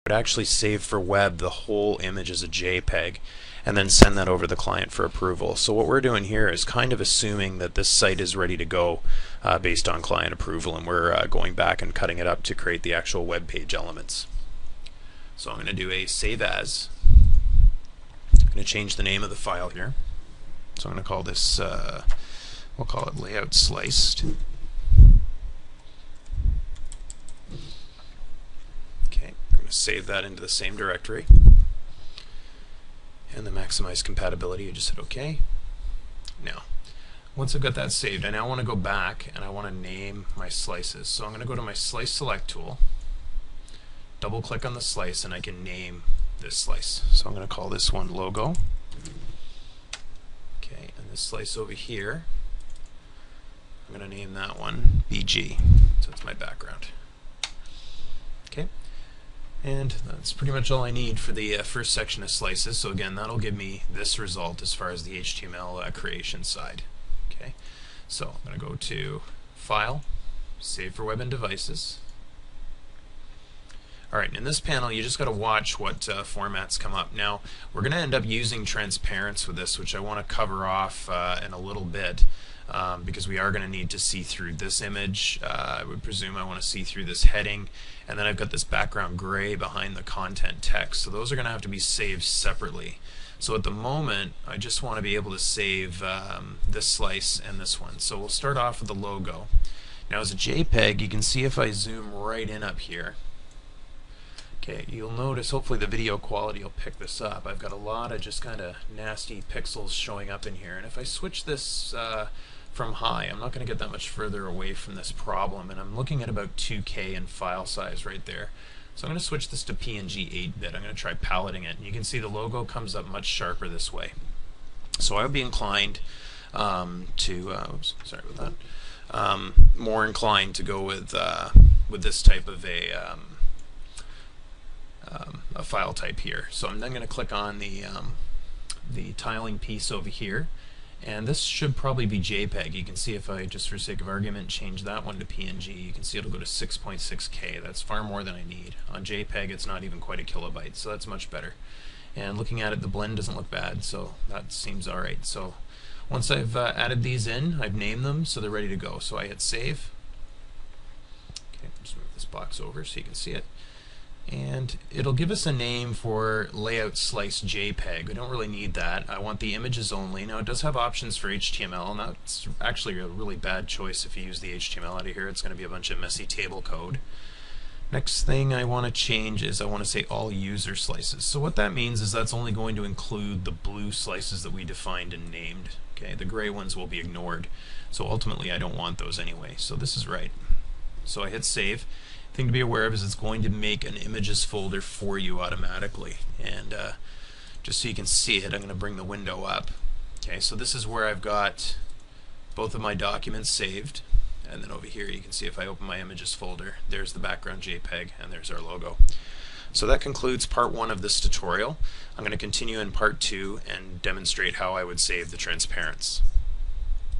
would actually save for web the whole image as a JPEG and then send that over to the client for approval. So what we're doing here is kind of assuming that this site is ready to go based on client approval, and we're going back and cutting it up to create the actual web page elements. So I'm going to do a save as. I'm going to change the name of the file here. So I'm going to call this, we'll call it layout sliced. Okay, I'm going to save that into the same directory. And the maximize compatibility, I just hit OK. Now, once I've got that saved, I now want to go back and I want to name my slices. So I'm going to go to my slice select tool, double click on the slice, and I can name this slice. So I'm going to call this one logo. Okay, and this slice over here, I'm going to name that one BG. So it's my background. Okay. And that's pretty much all I need for the first section of slices. So again, that'll give me this result as far as the HTML creation side. Okay, so I'm going to go to File, Save for Web and Devices. Alright, in this panel you just got to watch what formats come up. Now, we're going to end up using transparency with this, which I want to cover off in a little bit. Because we are going to need to see through this image. I would presume I want to see through this heading, and then I've got this background gray behind the content text. So those are going to have to be saved separately. So at the moment, I just want to be able to save this slice and this one. So we'll start off with the logo. Now as a JPEG, you can see if I zoom right in up here, okay, you'll notice, hopefully the video quality will pick this up. I've got a lot of just kind of nasty pixels showing up in here, and if I switch this from high, I'm not going to get that much further away from this problem, and I'm looking at about 2K in file size right there. So I'm going to switch this to PNG 8-bit. I'm going to try paletting it, and you can see the logo comes up much sharper this way. So I would be inclined oops, sorry about that, more inclined to go with this type of a file type here. So I'm then going to click on the tiling piece over here, and this should probably be JPEG. You can see if I, just for sake of argument, change that one to PNG, you can see it'll go to 6.6K. That's far more than I need. On JPEG it's not even quite a kilobyte, so that's much better. And looking at it, the blend doesn't look bad, so that seems alright. So once I've added these in, I've named them, so they're ready to go. So I hit save. Okay, just move this box over so you can see it. And it'll give us a name for layout slice JPEG. We don't really need that. I want the images only. Now it does have options for HTML, and that's actually a really bad choice if you use the HTML out of here. It's going to be a bunch of messy table code. Next thing I want to change is I want to say all user slices. So what that means is that's only going to include the blue slices that we defined and named. Okay, the gray ones will be ignored. So ultimately I don't want those anyway. So this is right. So I hit save. Thing to be aware of is it's going to make an images folder for you automatically, and just so you can see it, I'm going to bring the window up. Okay, so this is where I've got both of my documents saved, and then over here you can see if I open my images folder, there's the background JPEG and there's our logo. So that concludes part 1 of this tutorial. I'm going to continue in part 2 and demonstrate how I would save the transparency.